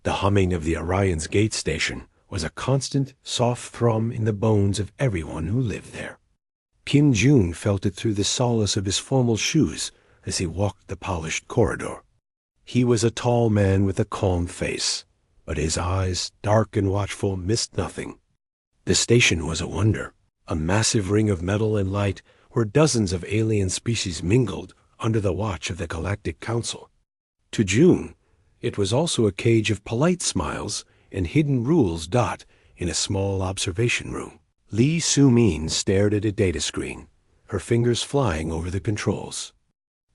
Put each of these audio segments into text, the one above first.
The humming of the Orion's gate station was a constant, soft thrum in the bones of everyone who lived there. Kim Jun felt it through the solace of his formal shoes as he walked the polished corridor. He was a tall man with a calm face, but his eyes, dark and watchful, missed nothing. The station was a wonder, a massive ring of metal and light where dozens of alien species mingled under the watch of the Galactic Council. To June, it was also a cage of polite smiles and hidden rules in a small observation room. Lee Soo-min stared at a data screen, her fingers flying over the controls.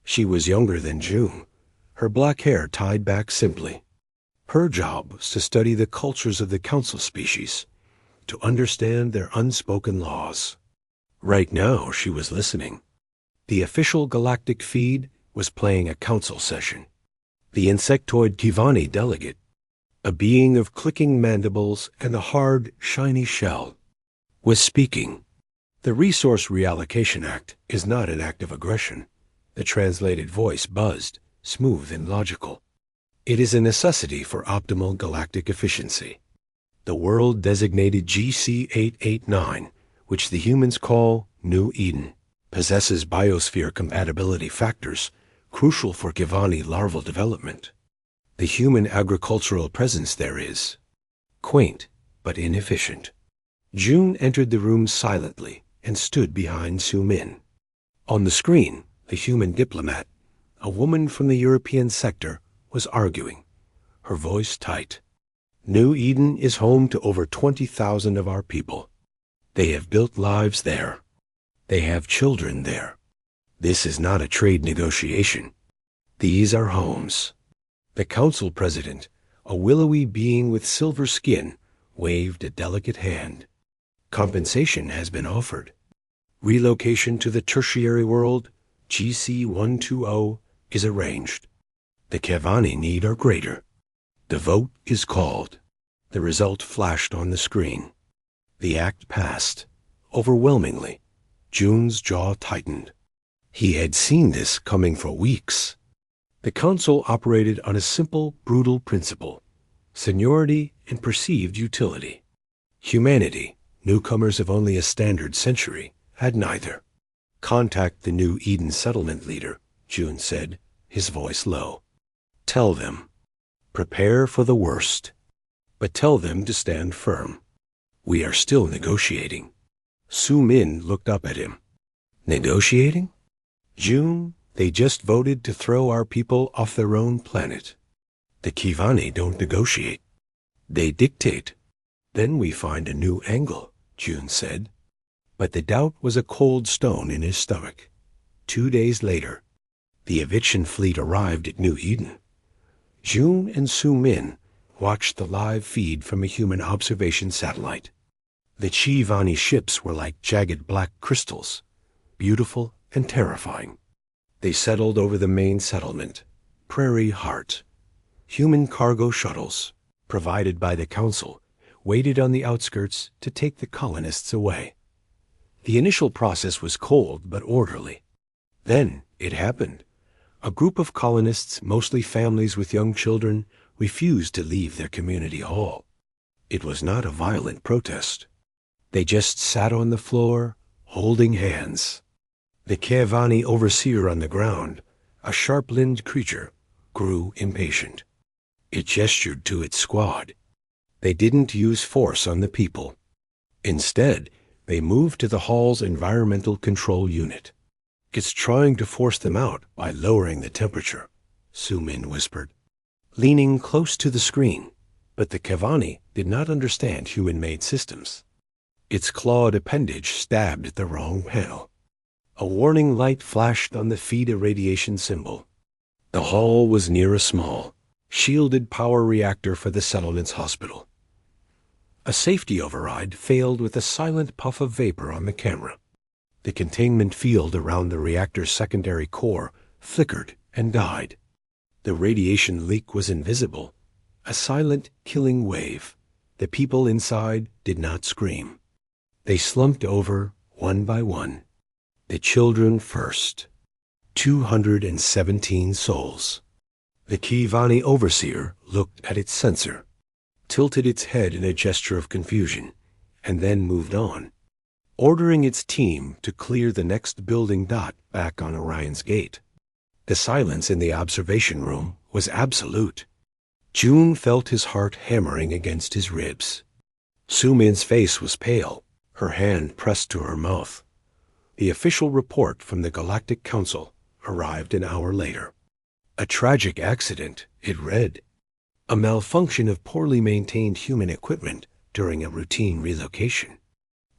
She was younger than June, her black hair tied back simply. Her job was to study the cultures of the council species, to understand their unspoken laws. Right now, she was listening. The official galactic feed was playing a council session. The insectoid Kivani delegate, a being of clicking mandibles and a hard, shiny shell, was speaking. The Resource Reallocation Act is not an act of aggression. The translated voice buzzed, smooth and logical. It is a necessity for optimal galactic efficiency. The world-designated GC-889, which the humans call New Eden, possesses biosphere compatibility factors crucial for Kivani larval development. The human agricultural presence there is quaint but inefficient. June entered the room silently and stood behind Soo-min. On the screen, the human diplomat, a woman from the European sector, was arguing, her voice tight. New Eden is home to over 20,000 of our people. They have built lives there. They have children there. This is not a trade negotiation. These are homes. The council president, a willowy being with silver skin, waved a delicate hand. Compensation has been offered. Relocation to the tertiary world, GC-120, is arranged. The Kivani need are greater. The vote is called. The result flashed on the screen. The act passed. Overwhelmingly, June's jaw tightened. He had seen this coming for weeks. The council operated on a simple, brutal principle: seniority and perceived utility. Humanity, newcomers of only a standard century, had neither. Contact the New Eden settlement leader, June said, his voice low. Tell them. Prepare for the worst. But tell them to stand firm. We are still negotiating. Soo-min looked up at him. Negotiating? June, they just voted to throw our people off their own planet. The Kivani don't negotiate. They dictate. Then we find a new angle, June said. But the doubt was a cold stone in his stomach. 2 days later, the eviction fleet arrived at New Eden. June and Soo-min watched the live feed from a human observation satellite. The Kivani ships were like jagged black crystals, beautiful and terrifying. They settled over the main settlement, Prairie Heart. Human cargo shuttles, provided by the council, waited on the outskirts to take the colonists away. The initial process was cold but orderly. Then it happened. A group of colonists, mostly families with young children, refused to leave their community hall. It was not a violent protest. They just sat on the floor, holding hands. The Kivani overseer on the ground, a sharp-limbed creature, grew impatient. It gestured to its squad. They didn't use force on the people. Instead, they moved to the hall's environmental control unit. It's trying to force them out by lowering the temperature, Soo-min whispered, leaning close to the screen. But the Kivani did not understand human-made systems. Its clawed appendage stabbed at the wrong panel. A warning light flashed on the feed irradiation symbol. The hall was near a small, shielded power reactor for the settlement's hospital. A safety override failed with a silent puff of vapor on the camera. The containment field around the reactor's secondary core flickered and died. The radiation leak was invisible, a silent, killing wave. The people inside did not scream. They slumped over one by one. The children first. 217 souls. The Kivani overseer looked at its sensor, tilted its head in a gesture of confusion, and then moved on, ordering its team to clear the next building dot back on Orion's gate. The silence in the observation room was absolute. June felt his heart hammering against his ribs. Su-Min's face was pale, her hand pressed to her mouth. The official report from the Galactic Council arrived an hour later. A tragic accident, it read. A malfunction of poorly maintained human equipment during a routine relocation.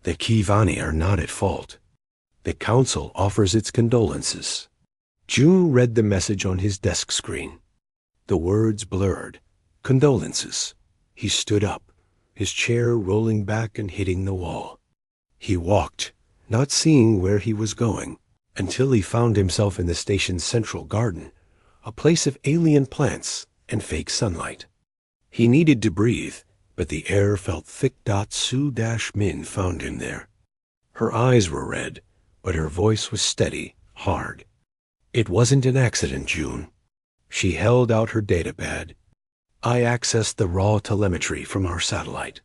The Kivani are not at fault. The Council offers its condolences. June read the message on his desk screen. The words blurred. Condolences. He stood up, his chair rolling back and hitting the wall. He walked, not seeing where he was going, until he found himself in the station's central garden, a place of alien plants and fake sunlight. He needed to breathe, but the air felt thick. Su-Min found him there. Her eyes were red, but her voice was steady, hard. It wasn't an accident, June. She held out her datapad. I accessed the raw telemetry from our satellite,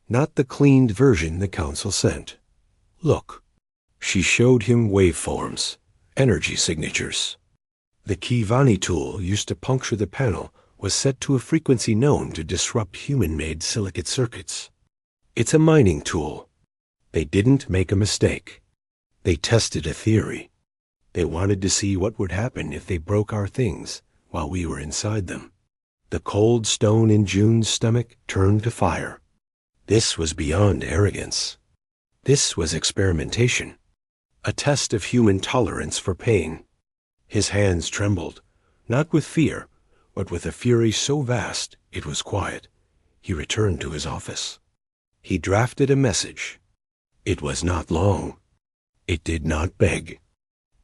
not the cleaned version the Council sent. Look. She showed him waveforms, energy signatures. The Kivani tool used to puncture the panel was set to a frequency known to disrupt human-made silicate circuits. It's a mining tool. They didn't make a mistake. They tested a theory. They wanted to see what would happen if they broke our things while we were inside them. The cold stone in June's stomach turned to fire. This was beyond arrogance. This was experimentation. A test of human tolerance for pain. His hands trembled, not with fear, but with a fury so vast it was quiet. He returned to his office. He drafted a message. It was not long. It did not beg.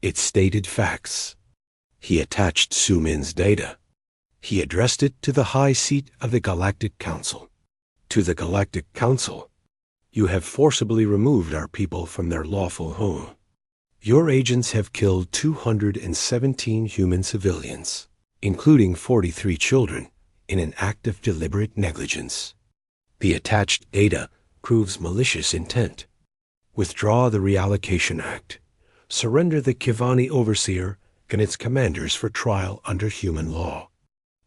It stated facts. He attached Su-Min's data. He addressed it to the high seat of the Galactic Council. To the Galactic Council, you have forcibly removed our people from their lawful home. Your agents have killed 217 human civilians, including 43 children, in an act of deliberate negligence. The attached data proves malicious intent. Withdraw the Reallocation Act. Surrender the Kivani Overseer and its commanders for trial under human law.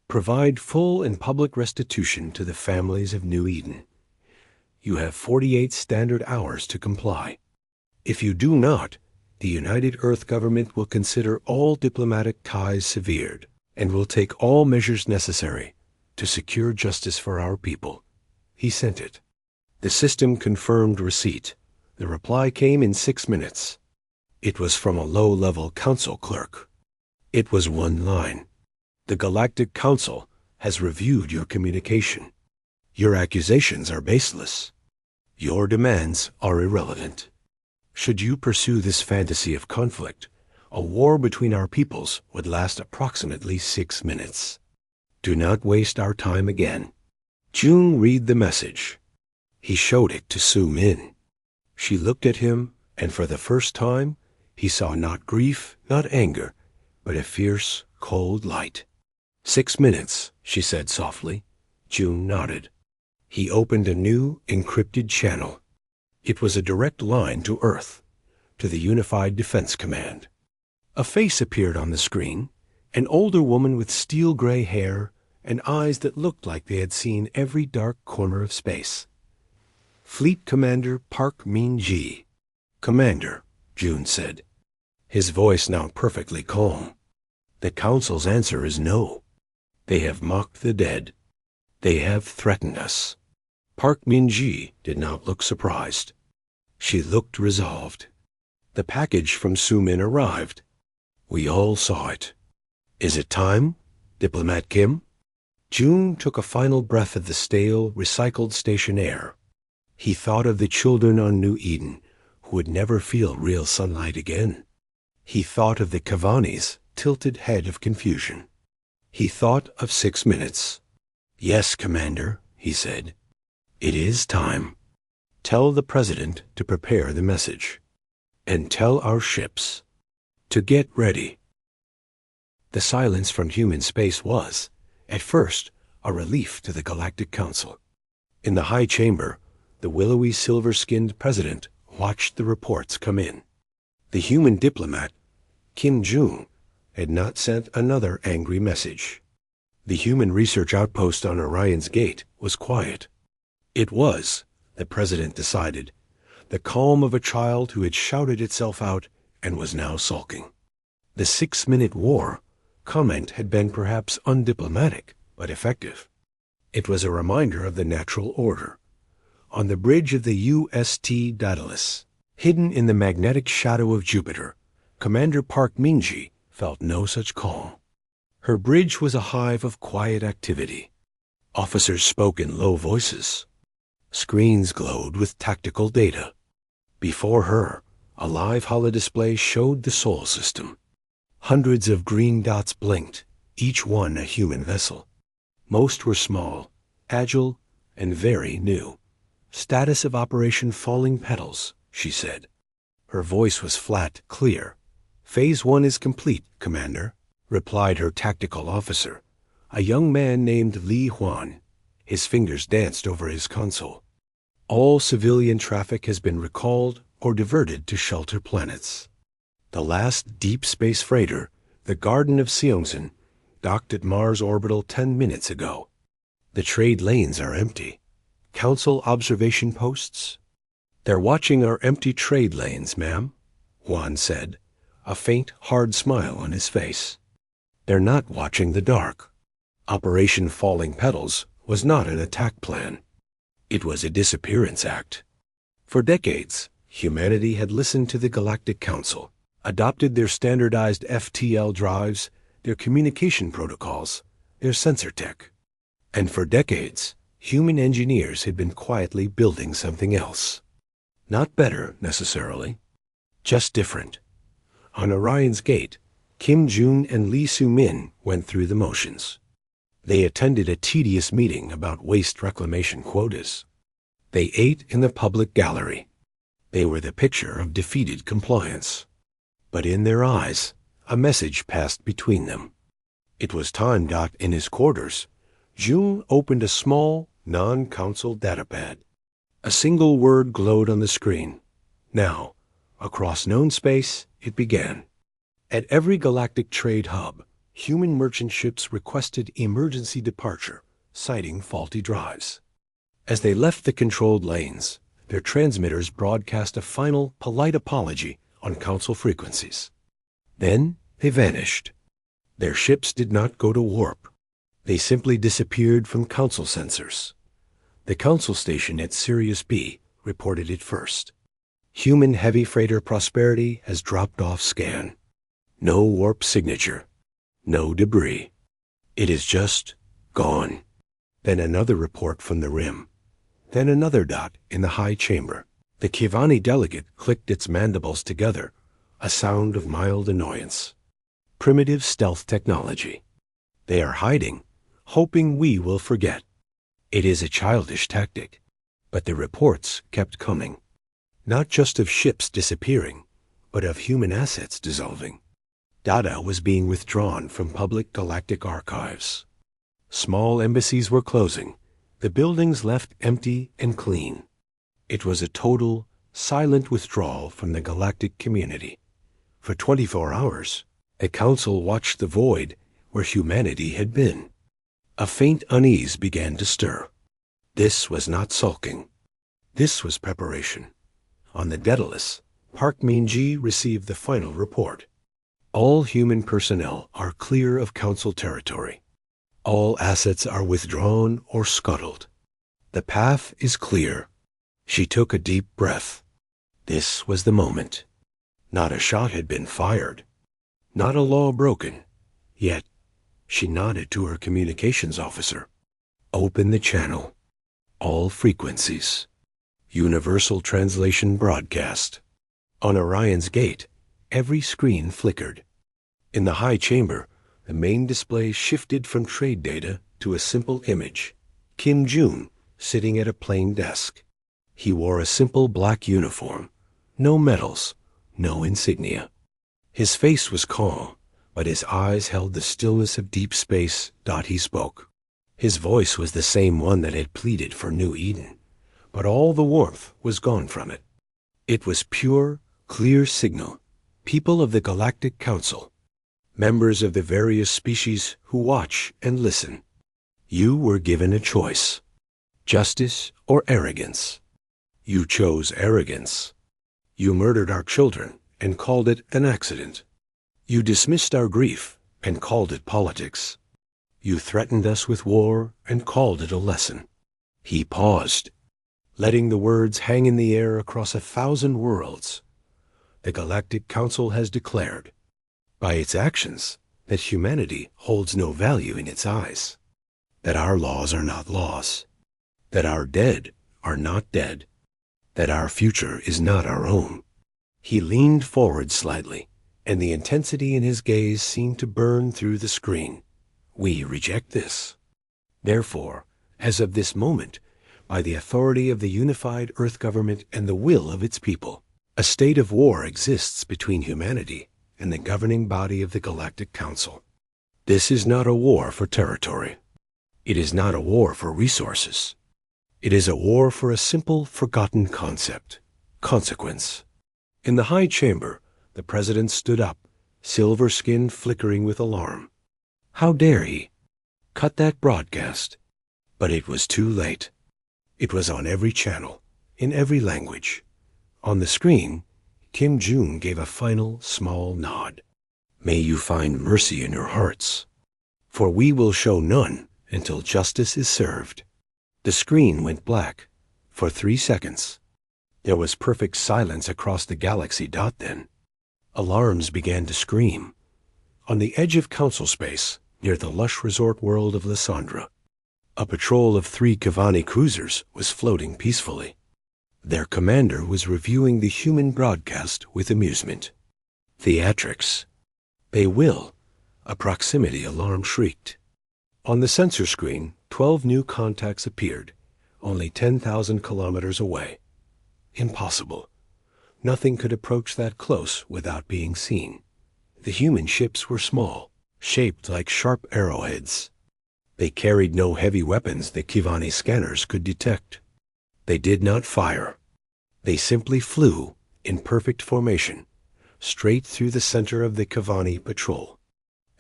Provide full and public restitution to the families of New Eden. You have 48 standard hours to comply. If you do not, the United Earth government will consider all diplomatic ties severed and will take all measures necessary to secure justice for our people. He sent it. The system confirmed receipt. The reply came in 6 minutes. It was from a low-level council clerk. It was one line. The Galactic Council has reviewed your communication. Your accusations are baseless. Your demands are irrelevant. Should you pursue this fantasy of conflict, a war between our peoples would last approximately 6 minutes. Do not waste our time again. June read the message. He showed it to Su-Min. She looked at him, and for the first time, he saw not grief, not anger, but a fierce, cold light. 6 minutes, she said softly. June nodded. He opened a new, encrypted channel. It was a direct line to Earth, to the Unified Defense Command. A face appeared on the screen, an older woman with steel-gray hair and eyes that looked like they had seen every dark corner of space. Fleet Commander Park Min-ji. Commander, June said, his voice now perfectly calm. The Council's answer is no. They have mocked the dead. They have threatened us. Park Min-ji did not look surprised. She looked resolved. The package from Su-Min arrived. We all saw it. Is it time, Diplomat Kim? June took a final breath of the stale, recycled station air. He thought of the children on New Eden who would never feel real sunlight again. He thought of the Kivani's tilted head of confusion. He thought of 6 minutes. Yes, Commander, he said. It is time. Tell the President to prepare the message. And tell our ships to get ready. The silence from human space was, at first, a relief to the Galactic Council. In the high chamber, the willowy silver-skinned president watched the reports come in. The human diplomat, Kim Jung, had not sent another angry message. The human research outpost on Orion's Gate was quiet. It was, the president decided, the calm of a child who had shouted itself out and was now sulking. The 6-minute war comment had been perhaps undiplomatic, but effective. It was a reminder of the natural order. On the bridge of the UST Daedalus, hidden in the magnetic shadow of Jupiter, Commander Park Min-ji felt no such calm. Her bridge was a hive of quiet activity. Officers spoke in low voices. Screens glowed with tactical data. Before her, a live holodisplay showed the Sol system. Hundreds of green dots blinked, each one a human vessel. Most were small, agile, and very new. "Status of Operation Falling Petals," she said. Her voice was flat, clear. "Phase 1 is complete, Commander," replied her tactical officer, a young man named Li Huan. His fingers danced over his console. "All civilian traffic has been recalled or diverted to shelter planets." The last deep space freighter, the Garden of Seongsan, docked at Mars orbital 10 minutes ago. The trade lanes are empty. Council observation posts? "They're watching our empty trade lanes, ma'am," Juan said, a faint, hard smile on his face. "They're not watching the dark." Operation Falling Petals was not an attack plan. It was a disappearance act. For decades, humanity had listened to the Galactic Council, adopted their standardized FTL drives, their communication protocols, their sensor tech. And for decades, human engineers had been quietly building something else. Not better, necessarily, just different. On Orion's Gate, Kim Jun and Lee Soo-min went through the motions. They attended a tedious meeting about waste reclamation quotas. They ate in the public gallery. They were the picture of defeated compliance. But in their eyes, a message passed between them. It was time. In his quarters, June opened a small, non-council datapad. A single word glowed on the screen. Now, across known space, it began. At every galactic trade hub, human merchant ships requested emergency departure, citing faulty drives. As they left the controlled lanes, their transmitters broadcast a final, polite apology on council frequencies. Then they vanished. Their ships did not go to warp. They simply disappeared from council sensors. The council station at Sirius B reported it first. Human heavy freighter Prosperity has dropped off scan. No warp signature. No debris. It is just gone. Then another report from the rim. Then another dot in the high chamber. The Kivani delegate clicked its mandibles together, a sound of mild annoyance. Primitive stealth technology. They are hiding, hoping we will forget. It is a childish tactic, but the reports kept coming. Not just of ships disappearing, but of human assets dissolving. Data was being withdrawn from public galactic archives. Small embassies were closing, the buildings left empty and clean. It was a total, silent withdrawal from the galactic community. For 24 hours, a council watched the void where humanity had been. A faint unease began to stir. This was not sulking. This was preparation. On the Daedalus, Park Min-ji received the final report. All human personnel are clear of council territory. All assets are withdrawn or scuttled. The path is clear. She took a deep breath. This was the moment. Not a shot had been fired. Not a law broken. Yet, she nodded to her communications officer. Open the channel. All frequencies. Universal translation broadcast. On Orion's Gate, every screen flickered. In the high chamber, the main display shifted from trade data to a simple image. Kim Jun sitting at a plain desk. He wore a simple black uniform. No medals, no insignia. His face was calm, but his eyes held the stillness of deep space. He spoke. His voice was the same one that had pleaded for New Eden, but all the warmth was gone from it. It was pure, clear signal. People of the Galactic Council, members of the various species who watch and listen, you were given a choice: justice or arrogance. You chose arrogance. You murdered our children and called it an accident. You dismissed our grief and called it politics. You threatened us with war and called it a lesson. He paused, letting the words hang in the air across 1,000 worlds. The Galactic Council has declared, by its actions, that humanity holds no value in its eyes, that our laws are not laws, that our dead are not dead, that our future is not our own. He leaned forward slightly, and the intensity in his gaze seemed to burn through the screen. We reject this. Therefore, as of this moment, by the authority of the unified Earth government and the will of its people, a state of war exists between humanity and the governing body of the Galactic Council. This is not a war for territory. It is not a war for resources. It is a war for a simple, forgotten concept: consequence. In the high chamber, the president stood up, silver skin flickering with alarm. How dare he? Cut that broadcast. But it was too late. It was on every channel, in every language. On the screen, Kim Jong gave a final, small nod. May you find mercy in your hearts, for we will show none until justice is served. The screen went black for 3 seconds. There was perfect silence across the galaxy. Then alarms began to scream. On the edge of council space, near the lush resort world of Lysandra, a patrol of 3 Kavani cruisers was floating peacefully. Their commander was reviewing the human broadcast with amusement. Theatrics. They will. A proximity alarm shrieked. On the sensor screen, 12 new contacts appeared, only 10,000 kilometers away. Impossible. Nothing could approach that close without being seen. The human ships were small, shaped like sharp arrowheads. They carried no heavy weapons the Kivani scanners could detect. They did not fire. They simply flew, in perfect formation, straight through the center of the Kivani patrol.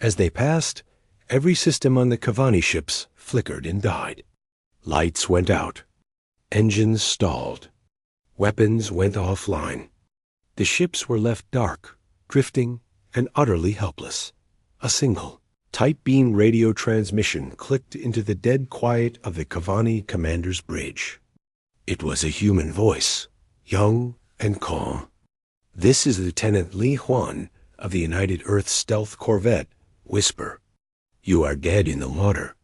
As they passed, every system on the Kivani ships flickered and died. Lights went out. Engines stalled. Weapons went offline. The ships were left dark, drifting, and utterly helpless. A single, tight beam radio transmission clicked into the dead quiet of the Kivani commander's bridge. It was a human voice, young and calm. This is Lieutenant Li Huan of the United Earth Stealth Corvette, Whisper. You are dead in the water.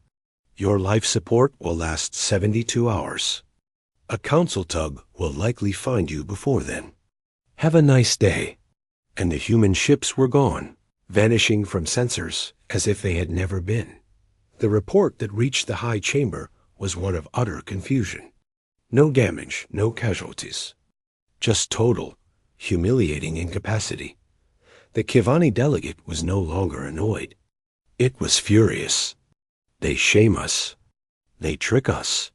Your life support will last 72 hours. A council tug will likely find you before then. Have a nice day. And the human ships were gone, vanishing from sensors as if they had never been. The report that reached the high chamber was one of utter confusion. No damage, no casualties. Just total, humiliating incapacity. The Kivani delegate was no longer annoyed. It was furious. They shame us. They trick us.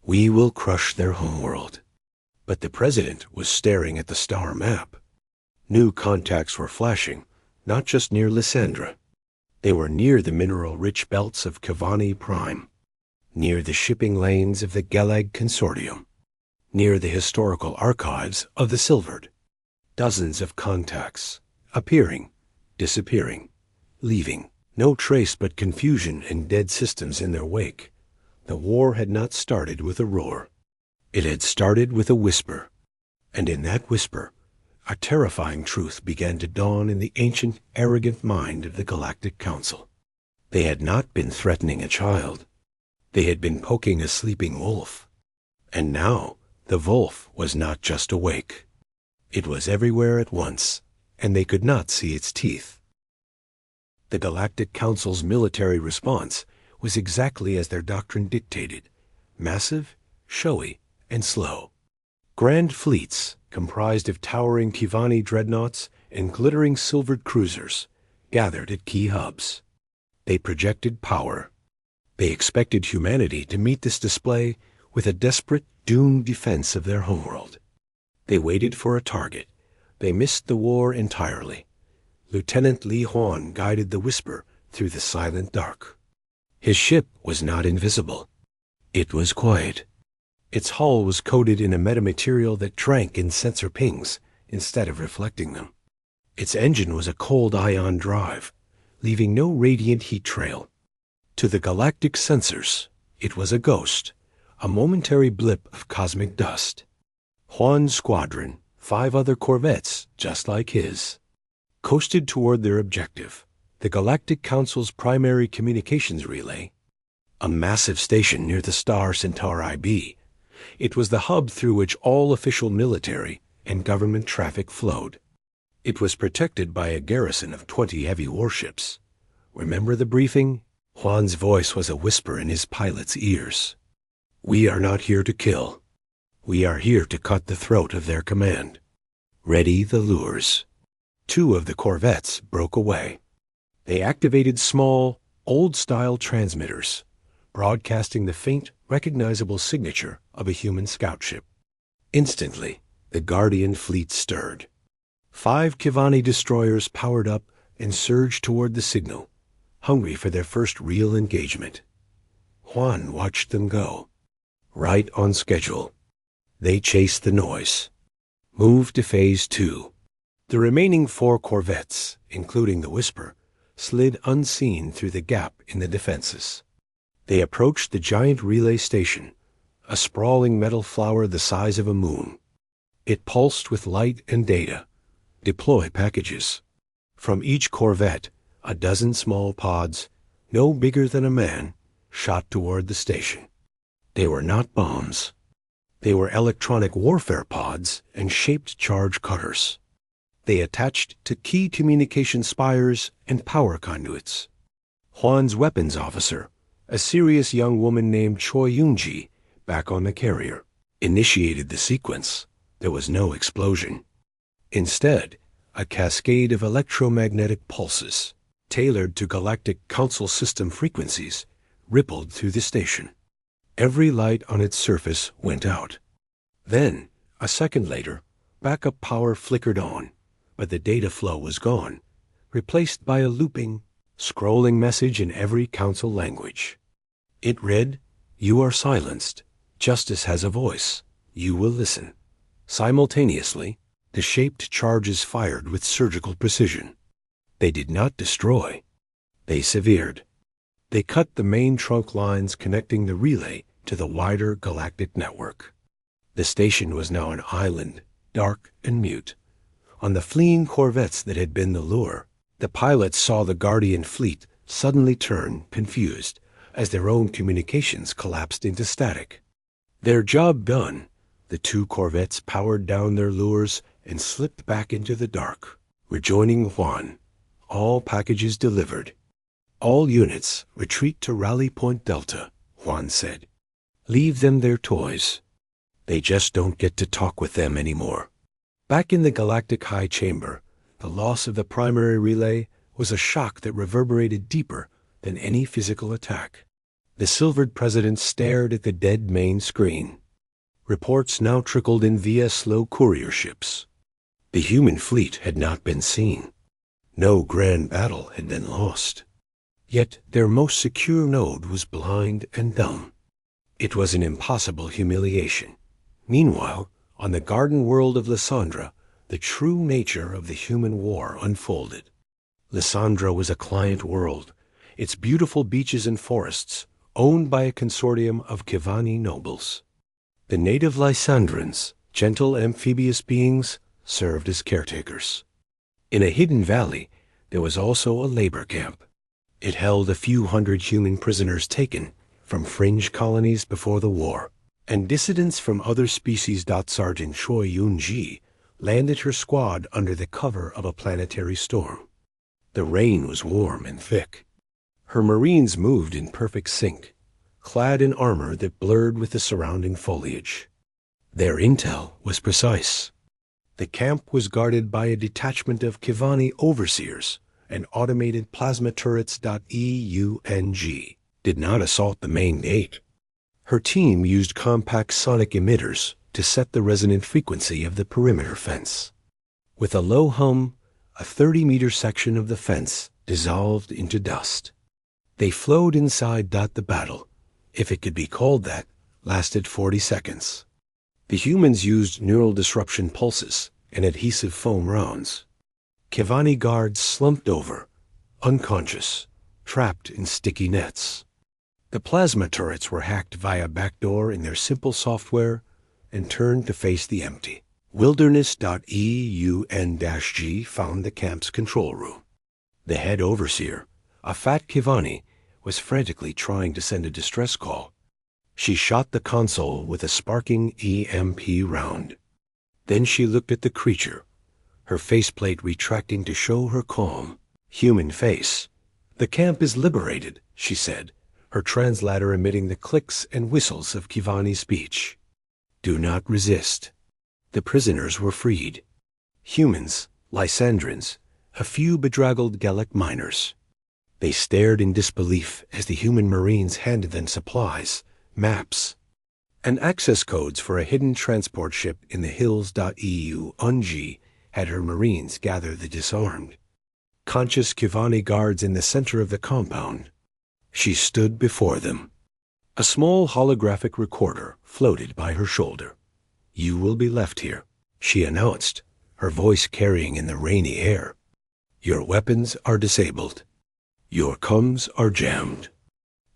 We will crush their homeworld. But the president was staring at the star map. New contacts were flashing, not just near Lysandra. They were near the mineral-rich belts of Kivani Prime, near the shipping lanes of the Galag Consortium, near the historical archives of the Silvered. Dozens of contacts, appearing, disappearing, leaving. No trace but confusion and dead systems in their wake. The war had not started with a roar. It had started with a whisper. And in that whisper, a terrifying truth began to dawn in the ancient, arrogant mind of the Galactic Council. They had not been threatening a child. They had been poking a sleeping wolf. And now, the wolf was not just awake. It was everywhere at once, and they could not see its teeth. The Galactic Council's military response was exactly as their doctrine dictated: massive, showy, and slow. Grand fleets, comprised of towering Kivani dreadnoughts and glittering silvered cruisers, gathered at key hubs. They projected power. They expected humanity to meet this display with a desperate, doomed defense of their homeworld. They waited for a target. They missed the war entirely. Lieutenant Li Huan guided the Whisper through the silent dark. His ship was not invisible. It was quiet. Its hull was coated in a metamaterial that drank in sensor pings instead of reflecting them. Its engine was a cold ion drive, leaving no radiant heat trail. To the galactic sensors, it was a ghost, a momentary blip of cosmic dust. Huan's squadron, 5 other corvettes just like his, coasted toward their objective, the Galactic Council's primary communications relay, a massive station near the star Centauri B. It was the hub through which all official military and government traffic flowed. It was protected by a garrison of 20 heavy warships. Remember the briefing? Huan's voice was a whisper in his pilot's ears. We are not here to kill. We are here to cut the throat of their command. Ready the lures. 2 of the corvettes broke away. They activated small, old-style transmitters, broadcasting the faint, recognizable signature of a human scout ship. Instantly, the Guardian fleet stirred. 5 Kivani destroyers powered up and surged toward the signal, hungry for their first real engagement. Huan watched them go. Right on schedule. They chased the noise. Moved to Phase 2. The remaining 4 corvettes, including the Whisper, slid unseen through the gap in the defenses. They approached the giant relay station, a sprawling metal flower the size of a moon. It pulsed with light and data. Deploy packages. From each corvette, a dozen small pods, no bigger than a man, shot toward the station. They were not bombs. They were electronic warfare pods and shaped charge cutters. They attached to key communication spires and power conduits. Huan's weapons officer, a serious young woman named Choi Yunji, back on the carrier, initiated the sequence. There was no explosion. Instead, a cascade of electromagnetic pulses, tailored to Galactic Council system frequencies, rippled through the station. Every light on its surface went out. Then, a second later, backup power flickered on, but the data flow was gone, replaced by a looping, scrolling message in every council language. It read, "You are silenced. Justice has a voice. You will listen." Simultaneously, the shaped charges fired with surgical precision. They did not destroy. They severed. They cut the main trunk lines connecting the relay to the wider galactic network. The station was now an island, dark and mute. On the fleeing corvettes that had been the lure, the pilots saw the Guardian fleet suddenly turn, confused, as their own communications collapsed into static. Their job done, the 2 corvettes powered down their lures and slipped back into the dark, rejoining Huan. All packages delivered. All units retreat to Rally Point Delta, Huan said. Leave them their toys. They just don't get to talk with them anymore. Back in the Galactic High Chamber, the loss of the primary relay was a shock that reverberated deeper than any physical attack. The silvered president stared at the dead main screen. Reports now trickled in via slow courier ships. The human fleet had not been seen. No grand battle had been lost. Yet their most secure node was blind and dumb. It was an impossible humiliation. Meanwhile, on the garden world of Lysandra, the true nature of the human war unfolded. Lysandra was a client world, its beautiful beaches and forests owned by a consortium of Kivani nobles. The native Lysandrans, gentle amphibious beings, served as caretakers. In a hidden valley, there was also a labor camp. It held a few hundred human prisoners taken from fringe colonies before the war, and dissidents from other species. Sergeant Choi Yun-ji landed her squad under the cover of a planetary storm. The rain was warm and thick. Her Marines moved in perfect sync, clad in armor that blurred with the surrounding foliage. Their intel was precise. The camp was guarded by a detachment of Kivani overseers and automated plasma turrets.eung did not assault the main gate. Her team used compact sonic emitters to set the resonant frequency of the perimeter fence. With a low hum, a 30-meter section of the fence dissolved into dust. They flowed inside. The battle, if it could be called that, lasted 40 seconds. The humans used neural disruption pulses and adhesive foam rounds. Kivani guards slumped over, unconscious, trapped in sticky nets. The plasma turrets were hacked via backdoor in their simple software and turned to face the empty. Wilderness.eun-G found the camp's control room. The head overseer, a fat Kivani, was frantically trying to send a distress call. She shot the console with a sparking EMP round. Then she looked at the creature, her faceplate retracting to show her calm, human face. "The camp is liberated," she said, her translator emitting the clicks and whistles of Kivani's speech. "Do not resist." The prisoners were freed. Humans, Lysandrins, a few bedraggled Gallic miners. They stared in disbelief as the human Marines handed them supplies, maps, and access codes for a hidden transport ship in the hills.eung had her Marines gather the disarmed. Conscious Kivani guards in the center of the compound. She stood before them. A small holographic recorder floated by her shoulder. "You will be left here," she announced, her voice carrying in the rainy air. "Your weapons are disabled. Your comms are jammed.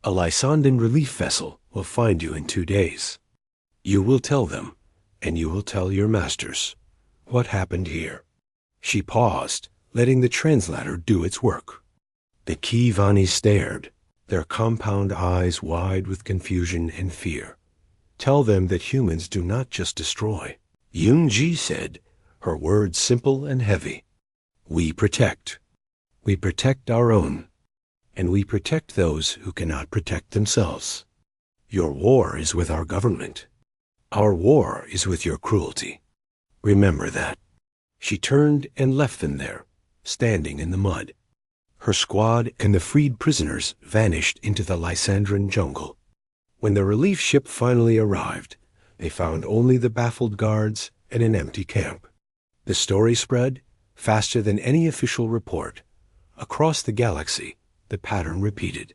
A Lysandan relief vessel will find you in 2 days. You will tell them, and you will tell your masters, what happened here." She paused, letting the translator do its work. The Kivani stared, their compound eyes wide with confusion and fear. "Tell them that humans do not just destroy," Yoon-Ji said, her words simple and heavy. "We protect. We protect our own, and we protect those who cannot protect themselves. Your war is with our government. Our war is with your cruelty. Remember that." She turned and left them there, standing in the mud. Her squad and the freed prisoners vanished into the Lysandran jungle. When the relief ship finally arrived, they found only the baffled guards and an empty camp. The story spread, faster than any official report. Across the galaxy, the pattern repeated.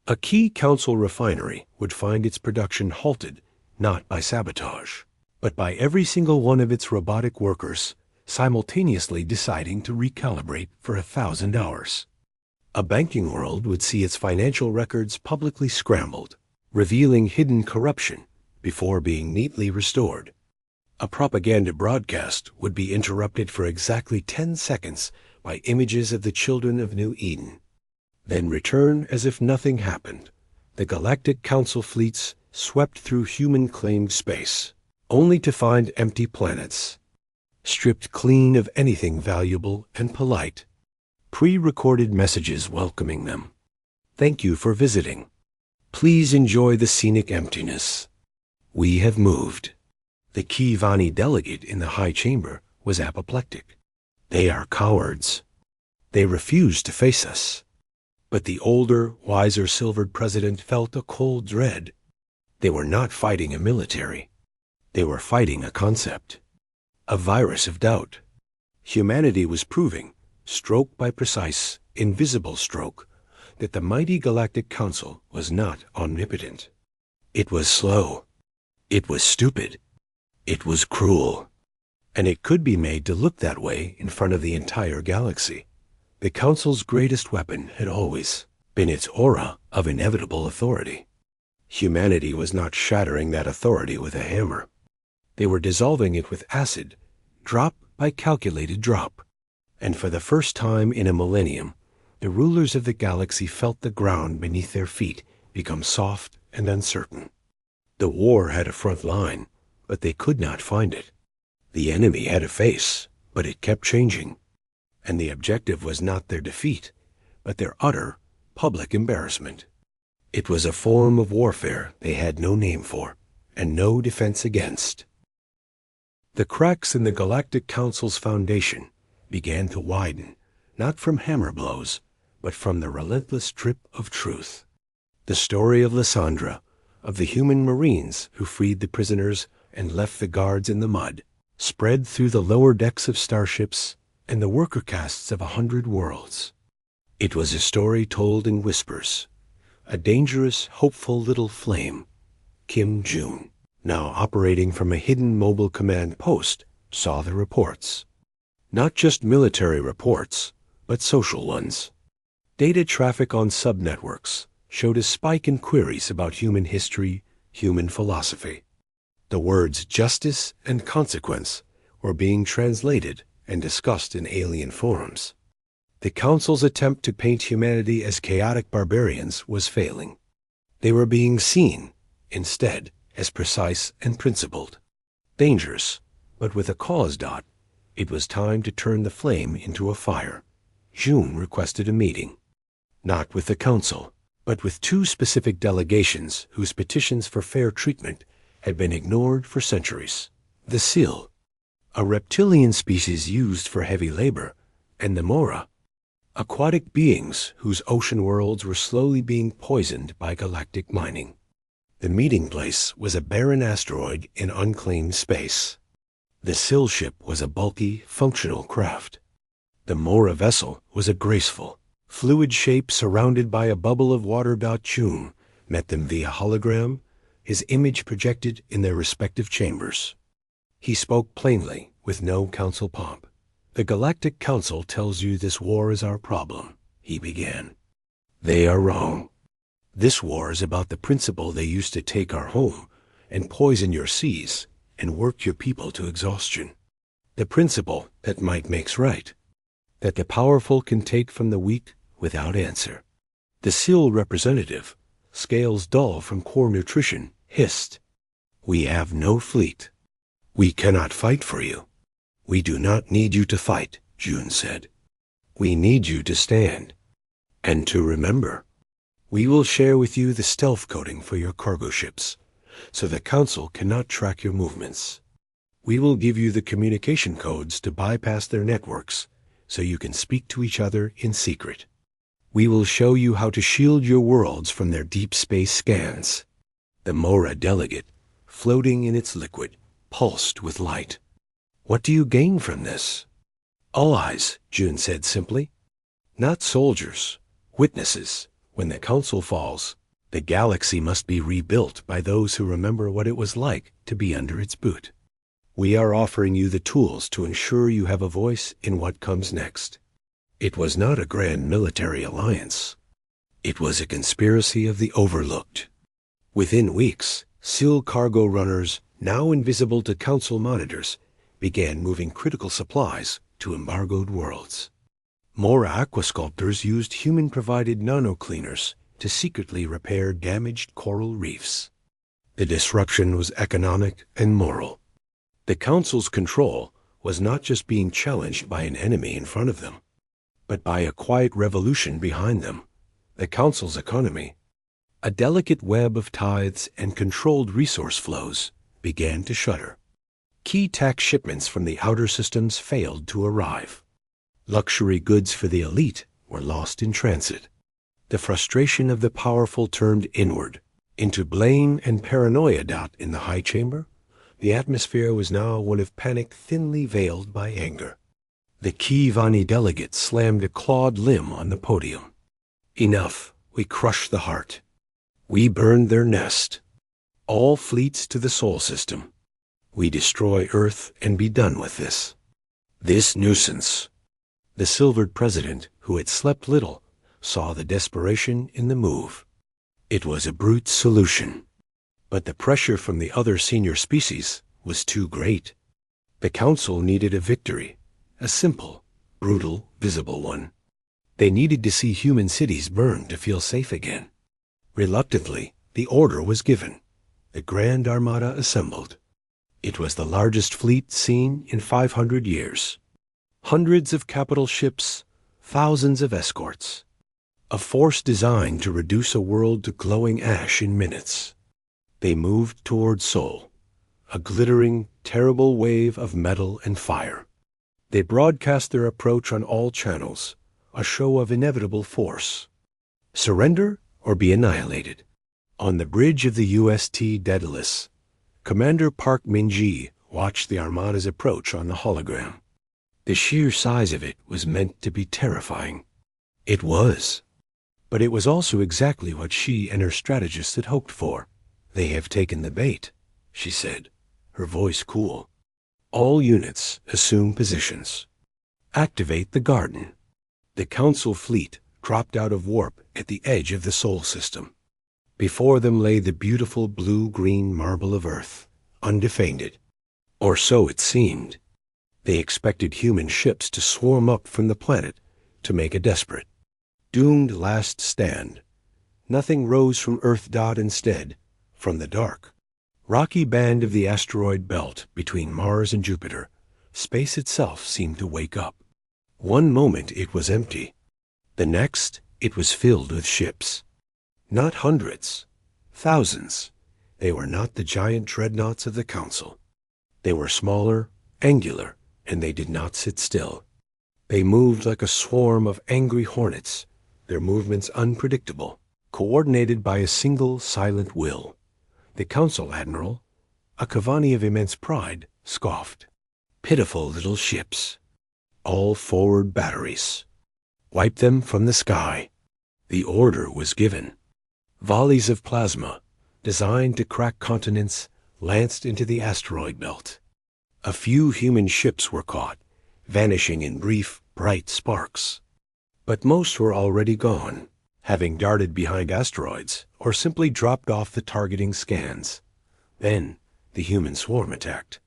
A key council refinery would find its production halted, not by sabotage, but by every single one of its robotic workers simultaneously deciding to recalibrate for 1,000 hours. A banking world would see its financial records publicly scrambled, revealing hidden corruption before being neatly restored. A propaganda broadcast would be interrupted for exactly 10 seconds by images of the children of New Eden, then return as if nothing happened. The Galactic Council fleets swept through human-claimed space, only to find empty planets, stripped clean of anything valuable and polite. Pre-recorded messages welcoming them. "Thank you for visiting. Please enjoy the scenic emptiness. We have moved." The Kivani delegate in the high chamber was apoplectic. "They are cowards. They refuse to face us." But the older, wiser silvered president felt a cold dread. They were not fighting a military. They were fighting a concept. A virus of doubt. Humanity was proving, stroke by precise, invisible stroke, that the mighty Galactic Council was not omnipotent. It was slow. It was stupid. It was cruel. And it could be made to look that way in front of the entire galaxy. The Council's greatest weapon had always been its aura of inevitable authority. Humanity was not shattering that authority with a hammer. They were dissolving it with acid, drop by calculated drop. And for the first time in a millennium, the rulers of the galaxy felt the ground beneath their feet become soft and uncertain. The war had a front line, but they could not find it. The enemy had a face, but it kept changing. And the objective was not their defeat, but their utter, public embarrassment. It was a form of warfare they had no name for, and no defense against. The cracks in the Galactic Council's foundation began to widen, not from hammer blows, but from the relentless drip of truth. The story of Lysandra, of the human marines who freed the prisoners and left the guards in the mud, spread through the lower decks of starships and the worker castes of 100 worlds. It was a story told in whispers. A dangerous, hopeful little flame, Kim June, now operating from a hidden mobile command post, saw the reports. Not just military reports, but social ones. Data traffic on subnetworks showed a spike in queries about human history, human philosophy. The words justice and consequence were being translated and discussed in alien forums. The Council's attempt to paint humanity as chaotic barbarians was failing. They were being seen, instead, as precise and principled. Dangerous, but with a cause. It was time to turn the flame into a fire. June requested a meeting. Not with the Council, but with 2 specific delegations whose petitions for fair treatment had been ignored for centuries. The Sil, a reptilian species used for heavy labor, and the Mora, aquatic beings whose ocean worlds were slowly being poisoned by galactic mining. The meeting place was a barren asteroid in unclaimed space. The Sil ship was a bulky, functional craft. The Mora vessel was a graceful, fluid shape surrounded by a bubble of water. June met them via hologram, his image projected in their respective chambers. He spoke plainly, with no council pomp. "The Galactic Council tells you this war is our problem," he began. "They are wrong. This war is about the principle they used to take our home and poison your seas and work your people to exhaustion. The principle that might makes right, that the powerful can take from the weak without answer." The Sil representative, scales dull from core nutrition, hissed, "We have no fleet. We cannot fight for you." "We do not need you to fight," June said. "We need you to stand. And to remember. We will share with you the stealth coding for your cargo ships, so the Council cannot track your movements. We will give you the communication codes to bypass their networks, so you can speak to each other in secret. We will show you how to shield your worlds from their deep space scans." The Mora delegate, floating in its liquid, pulsed with light. "What do you gain from this?" "Allies," June said simply. "Not soldiers, witnesses. When the Council falls, the galaxy must be rebuilt by those who remember what it was like to be under its boot. We are offering you the tools to ensure you have a voice in what comes next." It was not a grand military alliance. It was a conspiracy of the overlooked. Within weeks, Sil cargo runners, now invisible to Council monitors, began moving critical supplies to embargoed worlds. Mora aquasculptors used human-provided nano-cleaners to secretly repair damaged coral reefs. The disruption was economic and moral. The Council's control was not just being challenged by an enemy in front of them, but by a quiet revolution behind them, the Council's economy. A delicate web of tithes and controlled resource flows began to shudder. Key tax shipments from the outer systems failed to arrive. Luxury goods for the elite were lost in transit. The frustration of the powerful turned inward, into blame and paranoia. In the high chamber, the atmosphere was now one of panic thinly veiled by anger. The Kivani delegate slammed a clawed limb on the podium. "Enough. We crush the heart. We burn their nest. All fleets to the Sol system. We destroy Earth and be done with this. This nuisance." The silvered president, who had slept little, saw the desperation in the move. It was a brute solution. But the pressure from the other senior species was too great. The Council needed a victory, a simple, brutal, visible one. They needed to see human cities burn to feel safe again. Reluctantly, the order was given. The Grand Armada assembled. It was the largest fleet seen in 500 years. Hundreds of capital ships, thousands of escorts. A force designed to reduce a world to glowing ash in minutes. They moved toward Sol, a glittering, terrible wave of metal and fire. They broadcast their approach on all channels, a show of inevitable force. Surrender or be annihilated. On the bridge of the UST Daedalus, Commander Park Min-ji watched the Armada's approach on the hologram. The sheer size of it was meant to be terrifying. It was. But it was also exactly what she and her strategists had hoped for. "They have taken the bait," she said, her voice cool. "All units assume positions. Activate the garden." The Council fleet dropped out of warp at the edge of the Sol system. Before them lay the beautiful blue-green marble of Earth, undefended. Or so it seemed. They expected human ships to swarm up from the planet to make a desperate, doomed last stand. Nothing rose from Earth. Instead, from the dark, rocky band of the asteroid belt between Mars and Jupiter, space itself seemed to wake up. One moment it was empty. The next, it was filled with ships. Not hundreds, thousands. They were not the giant dreadnoughts of the Council. They were smaller, angular, and they did not sit still. They moved like a swarm of angry hornets, their movements unpredictable, coordinated by a single silent will. The Council Admiral, a Kavani of immense pride, scoffed. Pitiful little ships. All forward batteries. Wipe them from the sky. The order was given. Volleys of plasma, designed to crack continents, lanced into the asteroid belt. A few human ships were caught, vanishing in brief, bright sparks. But most were already gone, having darted behind asteroids or simply dropped off the targeting scans. Then the human swarm attacked.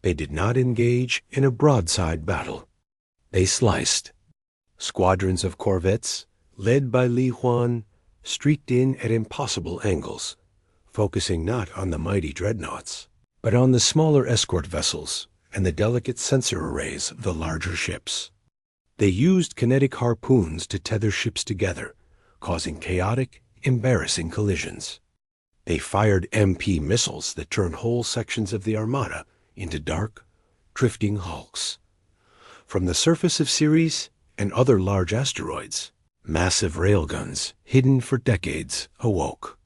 They did not engage in a broadside battle. They sliced. Squadrons of corvettes, led by Li Huan, streaked in at impossible angles, focusing not on the mighty dreadnoughts, but on the smaller escort vessels and the delicate sensor arrays of the larger ships. They used kinetic harpoons to tether ships together, causing chaotic, embarrassing collisions. They fired MP missiles that turned whole sections of the Armada into dark, drifting hulks. From the surface of Ceres and other large asteroids, massive railguns, hidden for decades, awoke.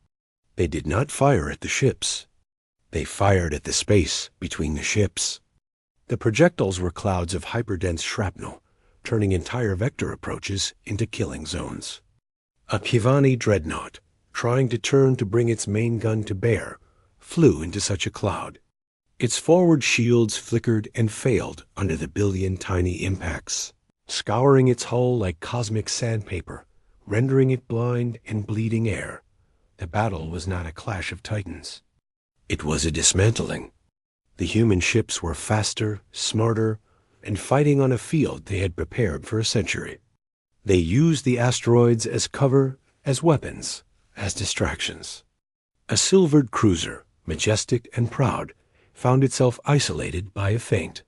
They did not fire at the ships. They fired at the space between the ships. The projectiles were clouds of hyperdense shrapnel, turning entire vector approaches into killing zones. A Kivani dreadnought, trying to turn to bring its main gun to bear, flew into such a cloud. Its forward shields flickered and failed under the billion tiny impacts, scouring its hull like cosmic sandpaper, rendering it blind and bleeding air. The battle was not a clash of titans. It was a dismantling. The human ships were faster, smarter, and fighting on a field they had prepared for a century. They used the asteroids as cover, as weapons, as distractions. A silvered cruiser, majestic and proud, found itself isolated by a feint.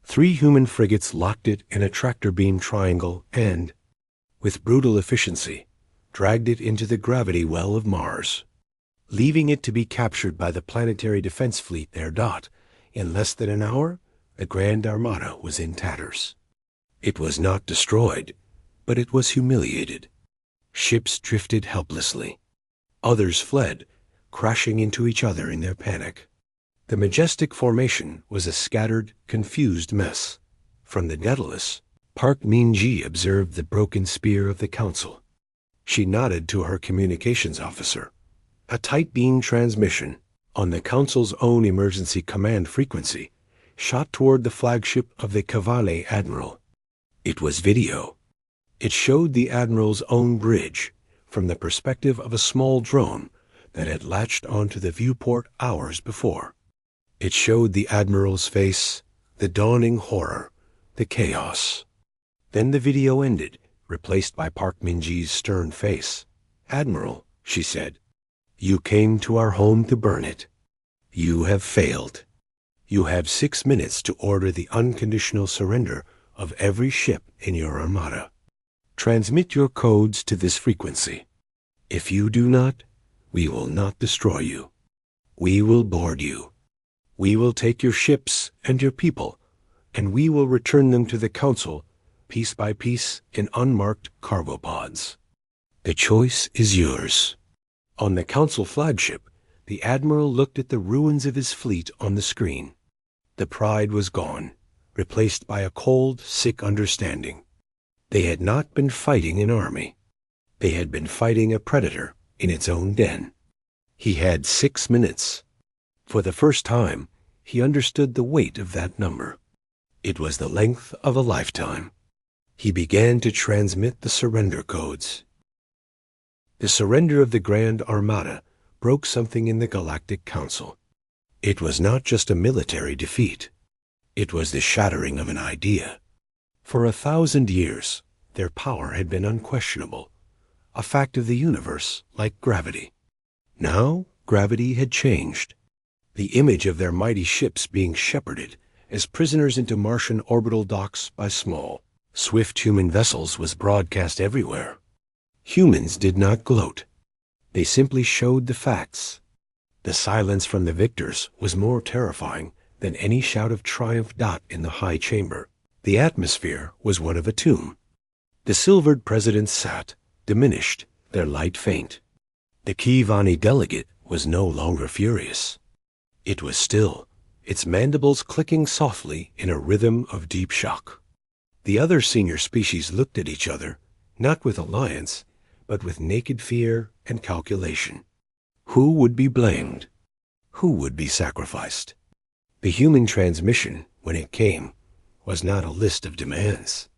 3 human frigates locked it in a tractor beam triangle and, with brutal efficiency, dragged it into the gravity well of Mars, leaving it to be captured by the planetary defense fleet there. In less than an hour, the Grand Armada was in tatters. It was not destroyed, but it was humiliated. Ships drifted helplessly. Others fled, crashing into each other in their panic. The majestic formation was a scattered, confused mess. From the Daedalus, Park Min-ji observed the broken spear of the Council. She nodded to her communications officer. A tight beam transmission, on the Council's own emergency command frequency, shot toward the flagship of the Cavale Admiral. It was video. It showed the Admiral's own bridge from the perspective of a small drone that had latched onto the viewport hours before. It showed the Admiral's face, the dawning horror, the chaos. Then the video ended, replaced by Park Min-ji's stern face. "Admiral," she said, "you came to our home to burn it. You have failed. You have 6 minutes to order the unconditional surrender of every ship in your armada. Transmit your codes to this frequency. If you do not, we will not destroy you. We will board you. We will take your ships and your people, and we will return them to the Council piece by piece, in unmarked cargo pods. The choice is yours. On the Council flagship, the Admiral looked at the ruins of his fleet on the screen. The pride was gone, replaced by a cold, sick understanding. They had not been fighting an army. They had been fighting a predator in its own den. He had 6 minutes. For the first time, he understood the weight of that number. It was the length of a lifetime. He began to transmit the surrender codes. The surrender of the Grand Armada broke something in the Galactic Council. It was not just a military defeat. It was the shattering of an idea. For 1,000 years, their power had been unquestionable, a fact of the universe like gravity. Now, gravity had changed. The image of their mighty ships being shepherded as prisoners into Martian orbital docks by small, swift human vessels was broadcast everywhere. Humans did not gloat. They simply showed the facts. The silence from the victors was more terrifying than any shout of triumph in the high chamber. The atmosphere was one of a tomb. The silvered presidents sat, diminished, their light faint. The Kivani delegate was no longer furious. It was still, its mandibles clicking softly in a rhythm of deep shock. The other senior species looked at each other, not with alliance, but with naked fear and calculation. Who would be blamed? Who would be sacrificed? The human transmission, when it came, was not a list of demands.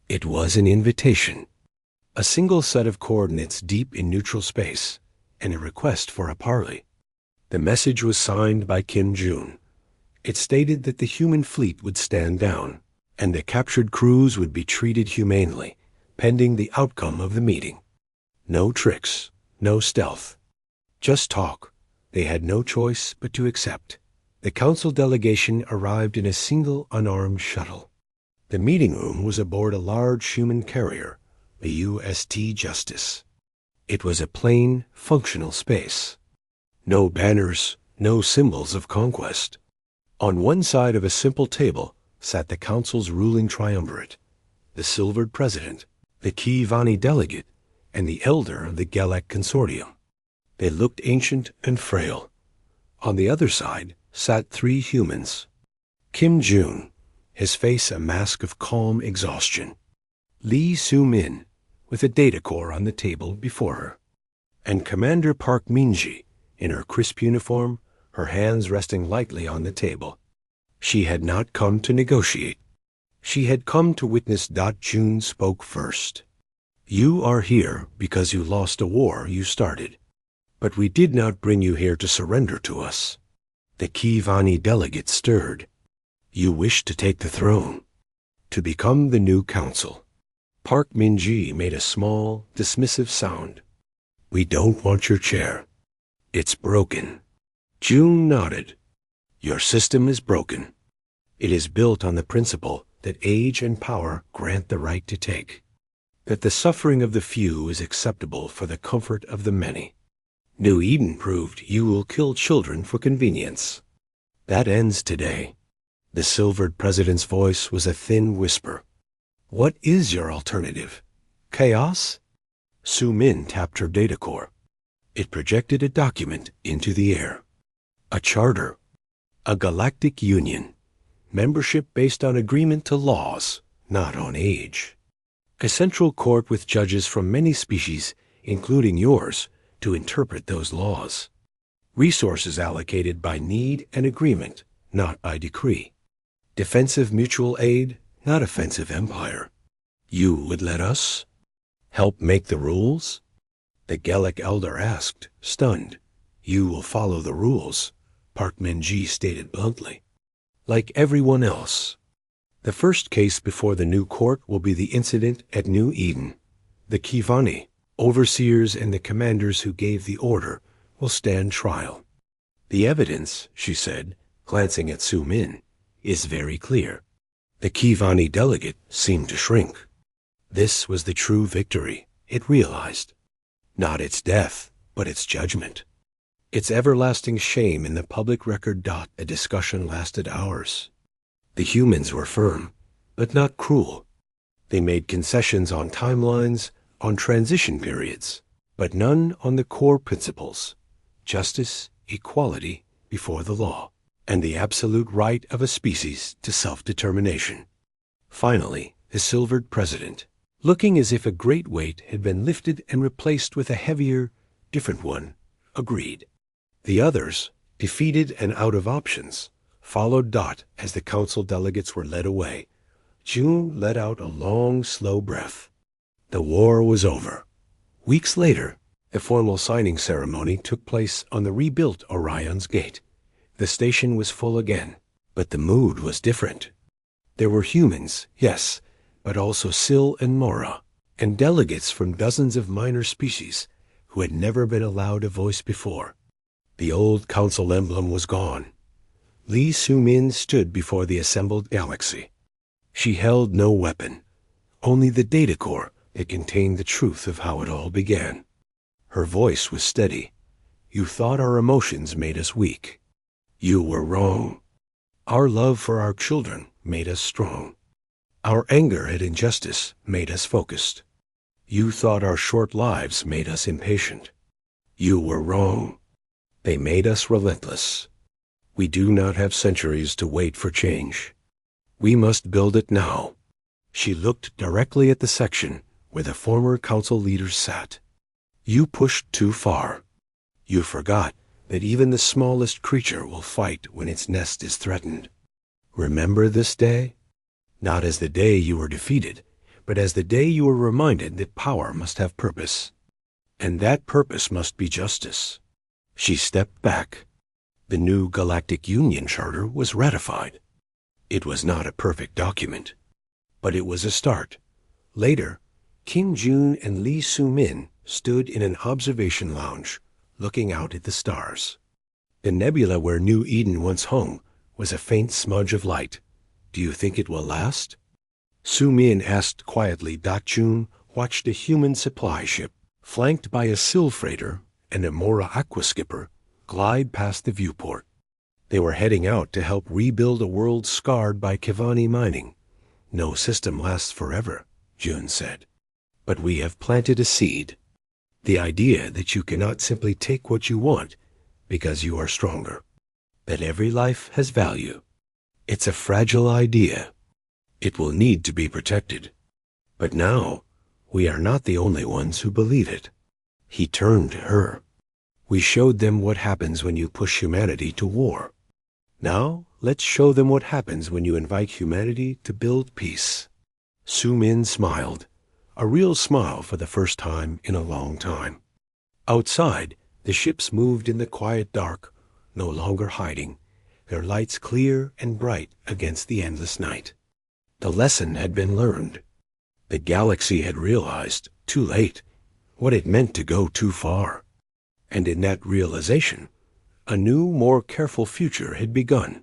It was an invitation. A single set of coordinates deep in neutral space, and a request for a parley. The message was signed by Kim June. It stated that the human fleet would stand down, and the captured crews would be treated humanely, pending the outcome of the meeting. No tricks, no stealth. Just talk. They had no choice but to accept. The council delegation arrived in a single unarmed shuttle. The meeting room was aboard a large human carrier, the UST Justice. It was a plain, functional space. No banners, no symbols of conquest. On one side of a simple table sat the council's ruling triumvirate, the silvered president, the Kivani delegate, and the elder of the Galactic consortium. They looked ancient and frail. On the other side sat 3 humans. Kim June, his face a mask of calm exhaustion. Lee Soo-min, with a data core on the table before her. And Commander Park Min-ji, in her crisp uniform, her hands resting lightly on the table. She had not come to negotiate. She had come to witness. June spoke first. You are here because you lost a war you started. But we did not bring you here to surrender to us. The Kivani delegate stirred. You wish to take the throne, to become the new council. Park Min-ji made a small, dismissive sound. We don't want your chair. It's broken. June nodded. Your system is broken. It is built on the principle that age and power grant the right to take, that the suffering of the few is acceptable for the comfort of the many. New Eden proved you will kill children for convenience. That ends today. The silvered president's voice was a thin whisper. What is your alternative? Chaos? Soo-min tapped her data core. It projected a document into the air. A charter. A galactic union. Membership based on agreement to laws, not on age. A central court with judges from many species, including yours, to interpret those laws. Resources allocated by need and agreement, not by decree. Defensive mutual aid, not offensive empire. You would let us help make the rules? The Gallic elder asked, stunned. You will follow the rules, Park Min-ji stated bluntly. Like everyone else. The first case before the new court will be the incident at New Eden. The Kivani, overseers and the commanders who gave the order, will stand trial. The evidence, she said, glancing at Soo-min, is very clear. The Kivani delegate seemed to shrink. This was the true victory, it realized. Not its death, but its judgment. Its everlasting shame in the public record. A discussion lasted hours. The humans were firm, but not cruel. They made concessions on timelines, on transition periods, but none on the core principles: justice, equality before the law, and the absolute right of a species to self-determination. Finally, the silvered president, looking as if a great weight had been lifted and replaced with a heavier, different one, agreed. The others, defeated and out of options, followed Dot as the council delegates were led away. June let out a long, slow breath. The war was over. Weeks later, a formal signing ceremony took place on the rebuilt Orion's Gate. The station was full again, but the mood was different. There were humans, yes, but also Syl and Mora, and delegates from dozens of minor species who had never been allowed a voice before. The old council emblem was gone. Lee Su-min stood before the assembled galaxy. She held no weapon, only the data core that contained the truth of how it all began. Her voice was steady. You thought our emotions made us weak. You were wrong. Our love for our children made us strong. Our anger at injustice made us focused. You thought our short lives made us impatient. You were wrong. They made us relentless. We do not have centuries to wait for change. We must build it now. She looked directly at the section where the former council leaders sat. You pushed too far. You forgot that even the smallest creature will fight when its nest is threatened. Remember this day? Not as the day you were defeated, but as the day you were reminded that power must have purpose. And that purpose must be justice. She stepped back. The new Galactic Union Charter was ratified. It was not a perfect document, but it was a start. Later, Kim June and Lee Su-min stood in an observation lounge, looking out at the stars. The nebula where New Eden once hung was a faint smudge of light. Do you think it will last? Su-min asked quietly. June watched a human supply ship, flanked by a Syl freighter and a Mora aquaskipper, glide past the viewport. They were heading out to help rebuild a world scarred by Kivani mining. No system lasts forever, June said. But we have planted a seed. The idea that you cannot simply take what you want because you are stronger. That every life has value. It's a fragile idea. It will need to be protected. But now, we are not the only ones who believe it. He turned to her. We showed them what happens when you push humanity to war. Now, let's show them what happens when you invite humanity to build peace. Su-min smiled, a real smile for the first time in a long time. Outside, the ships moved in the quiet dark, no longer hiding, their lights clear and bright against the endless night. The lesson had been learned. The galaxy had realized, too late, what it meant to go too far. And in that realization, a new, more careful future had begun.